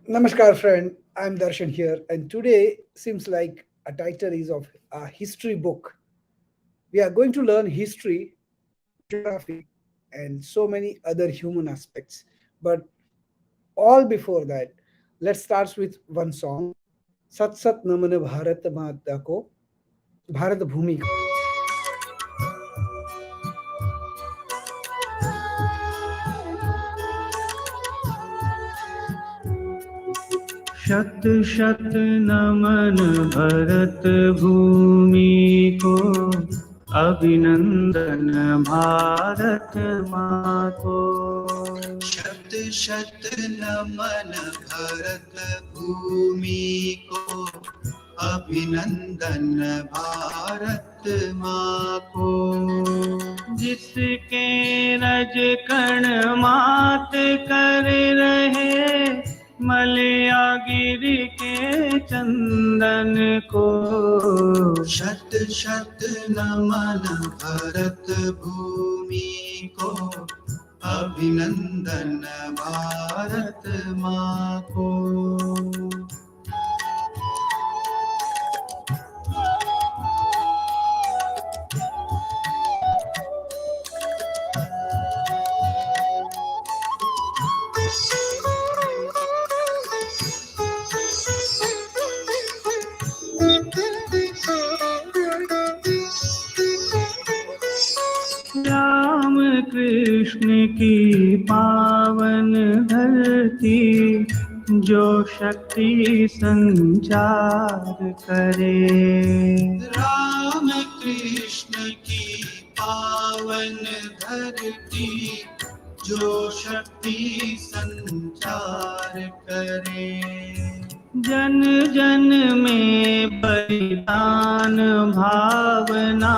Namaskar, friend. I'm Darshan here, and today seems like a title is of a history book. We are going to learn history, geography, and so many other human aspects. But all before that, let's start with one song. Sat Sat Namana Bharat Mata Ko, Bharat Bhumi Ko. शत शत नमन भरत भूमि को, अभिनंदन भारत माँ को। शत शत नमन भरत भूमि को, अभिनंदन भारत माँ को। जिसके रज कण मात कर रहे, मलया गिरि के चंदन को। शत शत नमन भरत भूमि को, अभिनंदन भारत माँ को। राम कृष्ण की पावन धरती, जो शक्ति संचार करे। राम कृष्ण की पावन धरती, जो शक्ति संचार करे। जन जन में बलिदान भावना,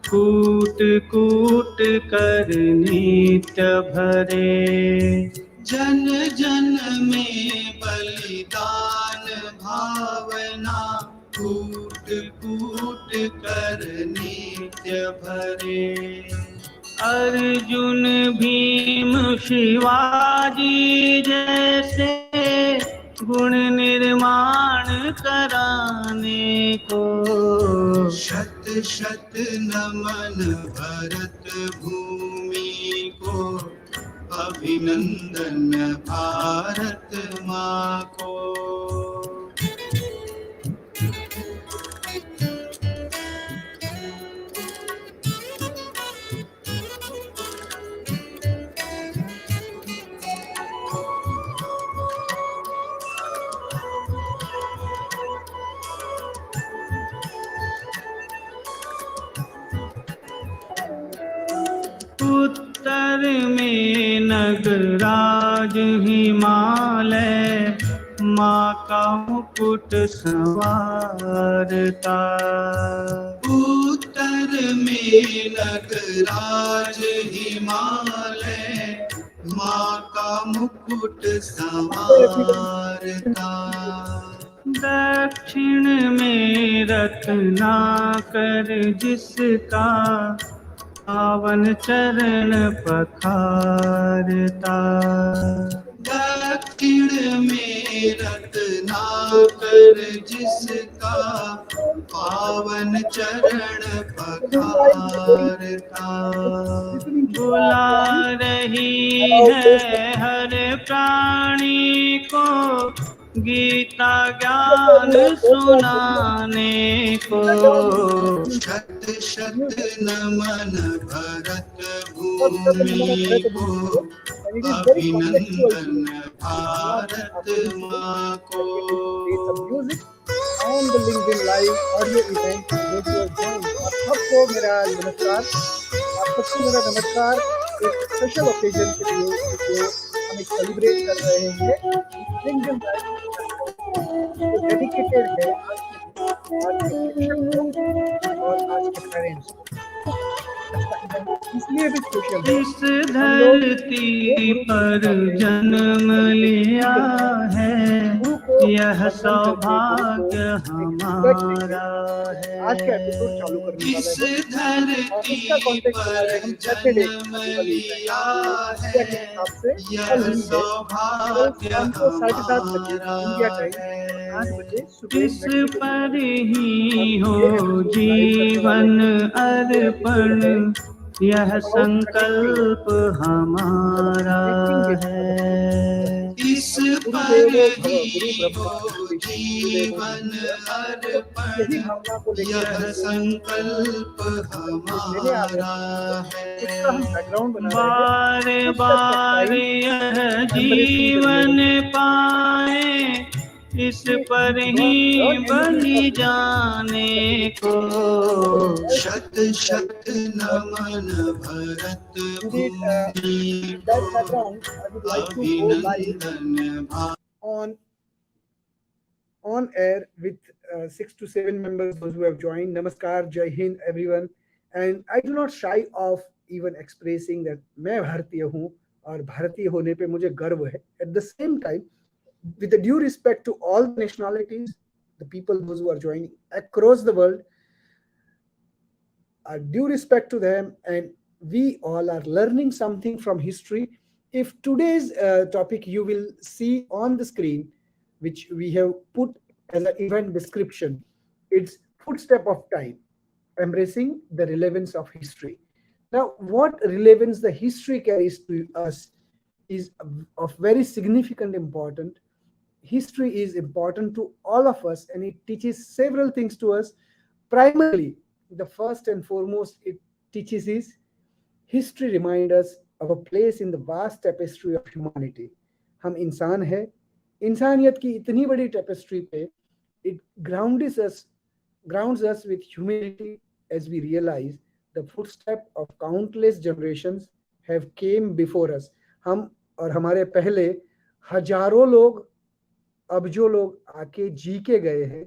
कूट कूट कर नित्य भरे। जन जन में बलिदान भावना, कूट कूट कर नित्य भरे। अर्जुन भीम शिवाजी जैसे, गुण निर्माण कराने को। शत शत नमन भरत भूमि को, अभिनंदन भारत माँ को। उत्तर में नगराज हिमालय, माँ का मुकुट संवारता। उत्तर में नगराज हिमालय, माँ का मुकुट संवारता। दक्षिण में रत्नाकर जिसका, पावन चरण पखारता। दक्षिण में रत्नाकर जिसका, पावन चरण पखारता। बुला रही है हर प्राणी को, गीता ज्ञान सुनाने को। शत शत नमन भरत भूमि को, अभिनंदन भारत माँ को। On the LinkedIn Live audio event जो कि join आप सबको मेरा नमस्कार। आप सबको मेरा नमस्कार एक स्पेशल ओकेजन के लिए जो हम एक सेलिब्रेट कर रहे हैं। LinkedIn Live जो डेडिकेटेड है आज के शिक्षक को और आज के पेरेंट्स को। इसलिए भी स्पेशल है। इस धरती पर जन्म लिया है, गुरु को यह वंदन करके गुरु को सौभाग्य एक रिस्पेक्ट देंगे। हमारा आज का एपिसोड चालू है। करने वाले इस हैं और उसका धरती कॉन्टेक्स्ट बना रहे हैं हम पर कैसे डे जन्म दिवाली है लिया जो इंडिया के है, हिसाब से कल यह ही है। कल सौभाग्य शाम को 7:30 बजे हमारा इंडिया टाइम और 8 बजे है। सुबह इस मैक्सिको पर टाइम हम ही हो ये एपिसोड लाइव करने वाले जीवन हैं। ये एपिसोड अर्पण, है यह अबाउट कनेक्टिंग संकल्प हमारा कनेक्टिंग विद अदर पीपल। इस अब पर गुरुदेवो भव, गुरु ही ब्रह्मा हो गुरु विष्णु गुरुदेवो जीवन महेश्वरा। तो यही अर्पण, भावना को लेके यह हम जो संकल्प एपिसोड लेने आ रहे हैं हमारा आपके लिए, उसका हम है। बैकग्राउंड बना रहे हैं बार फुटस्टेप्स ऑफ बार टाइम यह एम्ब्रेसिंग द जीवन रिलेवेंस ऑफ हिस्ट्री। पाए, इस We पर do not he learn anything Bali from history, but we जाने को। nobody else to शत change life शत but Naman ourselves. Bharat Indeed, Bhumi with को that background, I would like to go live अभिनंदन भा on air with 6 to 7 members, those who have joined. Namaskar, Jai Hind, everyone. And I do not shy of even expressing that मैं भारतीय हूँ और भारतीय होने पे मुझे गर्व है. At the same time, with the due respect to all the nationalities, the people those who are joining across the world, due respect to them, and we all are learning something from history. If today's topic you will see on the screen, which we have put as an event description, it's footstep of time, embracing the relevance of history. Now, what relevance the history carries to us is of very significant importance. History is important to all of us and it teaches several things to us. Primarily, the first and foremost it teaches is history reminds us of a place in the vast tapestry of humanity. हम इंसान है, इंसानियत की इतनी बड़ी tapestry पे it grounds us with humility as we realize the footstep of countless generations have came before us. हम और हमारे पहले हजारों लोग, अब जो लोग आके जी के गए हैं,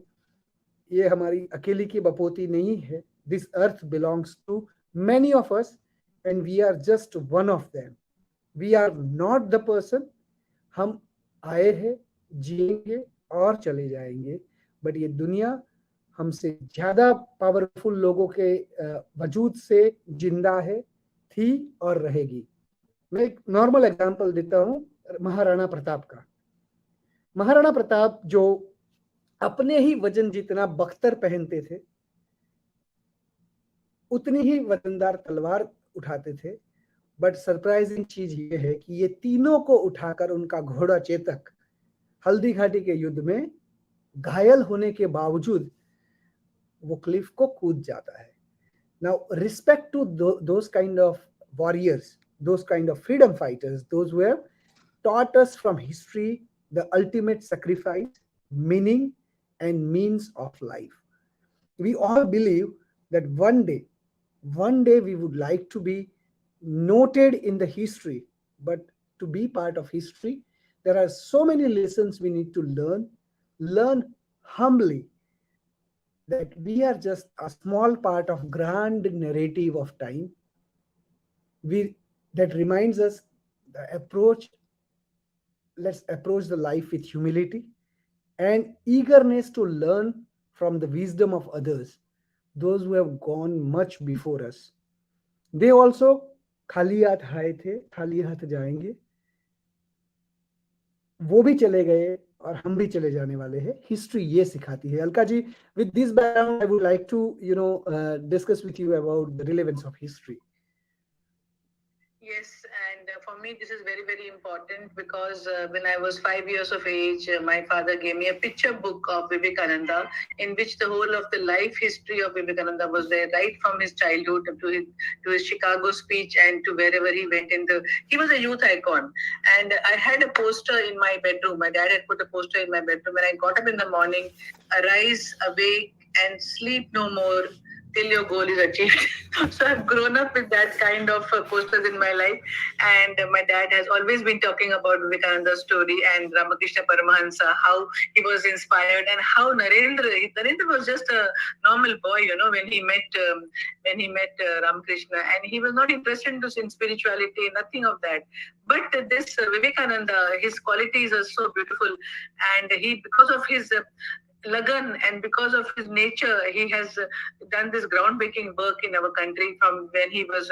ये हमारी अकेली की बपोती नहीं है. This earth belongs to many of us and we are just one of them. We are not the person. हम आए हैं, जिएंगे और चले जाएंगे, बट ये दुनिया हमसे ज्यादा पावरफुल लोगों के वजूद से जिंदा है, थी और रहेगी. मैं एक नॉर्मल एग्जांपल देता हूँ महाराणा प्रताप का. महाराणा प्रताप जो अपने ही वजन जितना बख्तर पहनते थे, उतनी ही वजनदार तलवार उठाते थे. बट सरप्राइजिंग चीज ये है कि ये तीनों को उठाकर उनका घोड़ा चेतक हल्दी घाटी के युद्ध में घायल होने के बावजूद वो क्लिफ को कूद जाता है. Now respect to those kind of warriors, those kind of freedom fighters, those who have taught us from history the ultimate sacrifice, meaning, and means of life. We all believe that one day we would like to be noted in the history, but to be part of history, there are so many lessons we need to learn humbly that we are just a small part of grand narrative of time. That reminds us the approach. Let's approach the life with humility and eagerness to learn from the wisdom of others, those who have gone much before us. They also खाली हाथ आए थे, खाली हाथ जाएंगे. वो भी चले गए और हम भी चले जाने वाले हैं. हिस्ट्री ये सिखाती है. Alka ji, with this background, I would like to discuss with you about the relevance of history. Yes, and for me, this is very, very important because when I was 5 years of age, my father gave me a picture book of Vivekananda, in which the whole of the life history of Vivekananda was there, right from his childhood to his Chicago speech and to wherever he went he was a youth icon. And I had a poster in my bedroom. My dad had put a poster in my bedroom. When I got up in the morning, arise, awake, and sleep no more. till your goal is achieved. So I've grown up with that kind of posters in my life. And my dad has always been talking about Vivekananda's story and Ramakrishna Paramahansa, how he was inspired, and how Narendra was just a normal boy, when he met Ramakrishna, and he was not interested in spirituality, nothing of that. But this Vivekananda, his qualities are so beautiful, and he, because of his Lagan, and because of his nature, he has done this groundbreaking work in our country from when he was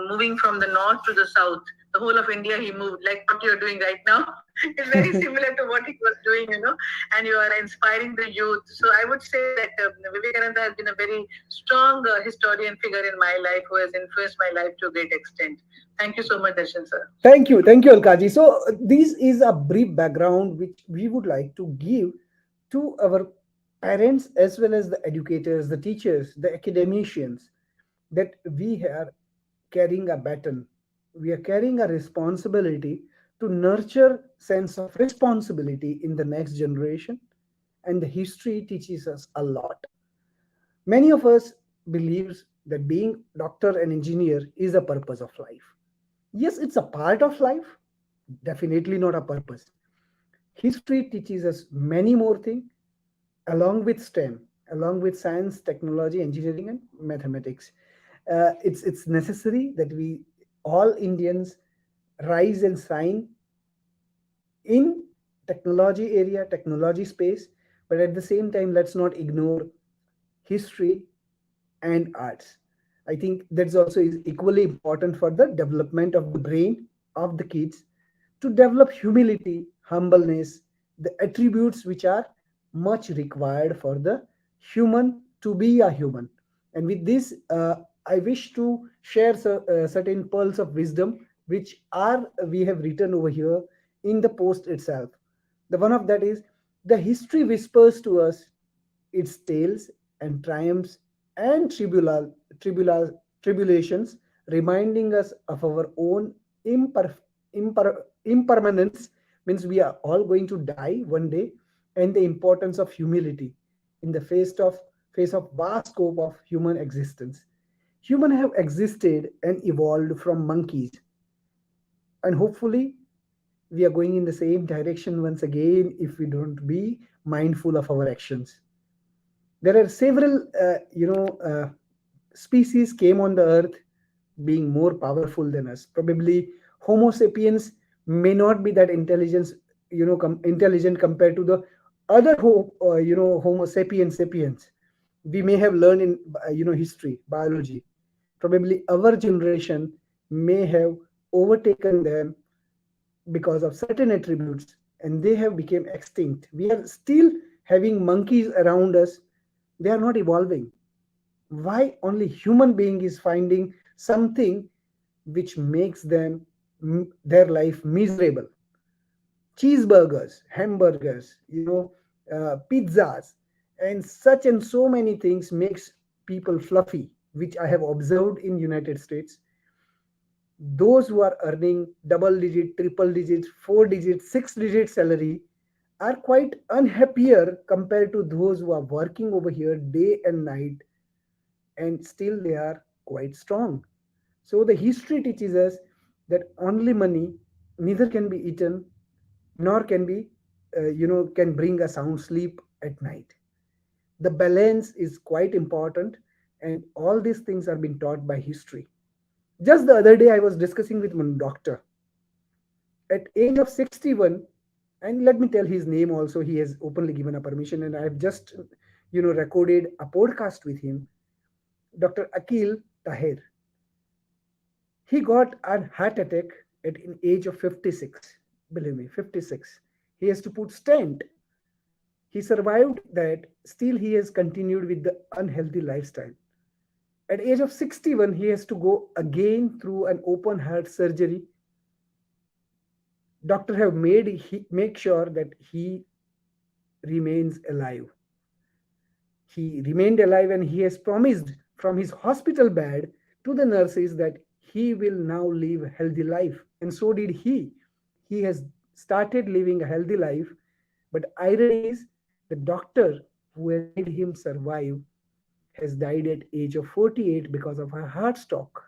moving from the north to the south. The whole of India he moved, like what you're doing right now. It's very similar to what he was doing, and you are inspiring the youth. So I would say that Vivekananda has been a very strong historian figure in my life who has influenced my life to a great extent. Thank you so much, Darshan sir. Thank you, Alkaji. So, this is a brief background which we would like to give to our parents as well as the educators, the teachers, the academicians, that we are carrying a baton. We are carrying a responsibility to nurture sense of responsibility in the next generation, and the history teaches us a lot. Many of us believes that being doctor and engineer is a purpose of life. Yes, it's a part of life, definitely not a purpose. History teaches us many more things along with STEM, along with science, technology, engineering, and mathematics. It's necessary that we all Indians rise and shine in technology area, technology space, but at the same time, let's not ignore history and arts. I think that's also is equally important for the development of the brain of the kids, to develop humility, humbleness, the attributes which are much required for the human to be a human. And with this, I wish to share certain pearls of wisdom which are we have written over here in the post itself. The one of that is, the history whispers to us its tales and triumphs and tribulations, reminding us of our own impermanence, means we are all going to die one day, and the importance of humility in the face of vast scope of human existence. Humans have existed and evolved from monkeys, and hopefully we are going in the same direction once again if we don't be mindful of our actions. There are several species came on the earth being more powerful than us. Probably homo sapiens may not be that intelligent compared to the other homo sapiens we may have learned in history, biology. Probably our generation may have overtaken them because of certain attributes, and they have become extinct. We are still having monkeys around us. They are not evolving. Why only human being is finding something which makes them their life miserable? Cheeseburgers, hamburgers, pizzas, and such and so many things makes people fluffy, which I have observed in United States. Those who are earning double digit, triple digit, four digit, six-digit salary are quite unhappier compared to those who are working over here day and night, and still they are quite strong. So the history teaches us that only money neither can be eaten nor can bring a sound sleep at night. The balance is quite important, and all these things are being taught by history. Just the other day, I was discussing with one doctor at age of 61, and let me tell his name also. He has openly given a permission, and I have just recorded a podcast with him. Dr. Akil Tahir. He got a heart attack at an age of 56. Believe me, 56. He has to put stent. He survived that. Still, he has continued with the unhealthy lifestyle. At age of 61, he has to go again through an open heart surgery. Doctor have make sure that he remains alive. He remained alive, and he has promised from his hospital bed to the nurses that he will now live a healthy life. And so did he. He has started living a healthy life. But irony is, the doctor who has made him survive has died at age of 48 because of a heart stroke.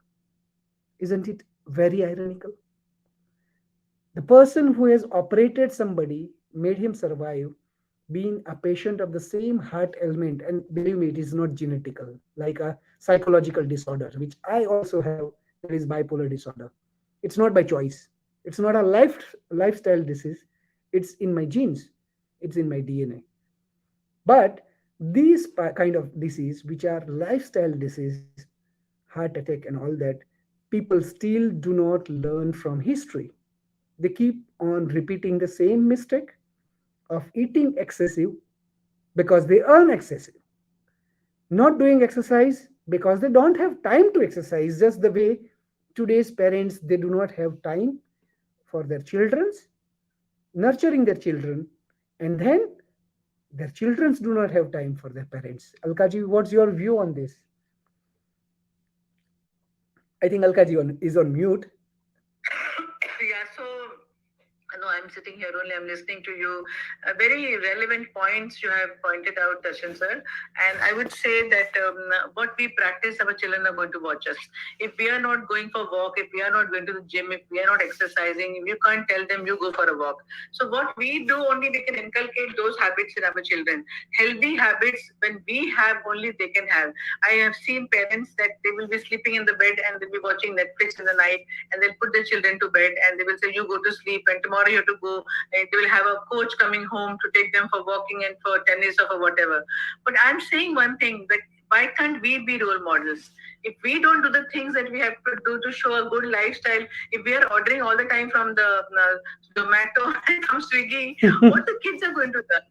Isn't it very ironical? The person who has operated somebody, made him survive, being a patient of the same heart ailment, and believe me, it is not genetical, like a psychological disorder, which I also have, that is bipolar disorder. It's not by choice. It's not a lifestyle disease. It's in my genes. It's in my DNA. But these kind of disease, which are lifestyle disease, heart attack and all that, people still do not learn from history. They keep on repeating the same mistake of eating excessive because they earn excessive, not doing exercise because they don't have time to exercise, just the way today's parents, they do not have time for their children's nurturing their children, and then their children do not have time for their parents. Alkaji, what's your view on this? I think Alkaji is on mute. Yeah, so no, I'm sitting here only. I'm listening to you. Very relevant points you have pointed out, Darshan sir. And I would say that what we practice, our children are going to watch us. If we are not going for walk, if we are not going to the gym, if we are not exercising, you can't tell them you go for a walk. So what we do only, we can inculcate those habits in our children. Healthy habits, when we have, only they can have. I have seen parents that they will be sleeping in the bed and they'll be watching Netflix in the night, and they'll put their children to bed and they will say, you go to sleep and tomorrow you have to go. They will have a coach coming home to take them for walking and for tennis or for whatever. But I'm saying one thing, that why can't we be role models? If we don't do the things that we have to do to show a good lifestyle, if we are ordering all the time from the Zomato and from Swiggy, what the kids are going to learn?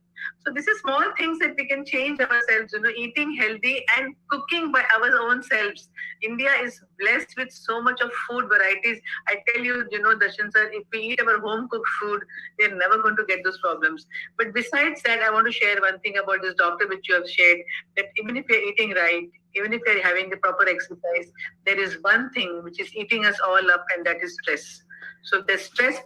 So this is small things that we can change ourselves, eating healthy and cooking by our own selves. India is blessed with so much of food varieties. I tell you, Darshan sir, if we eat our home cooked food, we're never going to get those problems. But besides that, I want to share one thing about this doctor which you have shared, that even if you're eating right, even if you're having the proper exercise, there is one thing which is eating us all up, and that is stress. So the stress part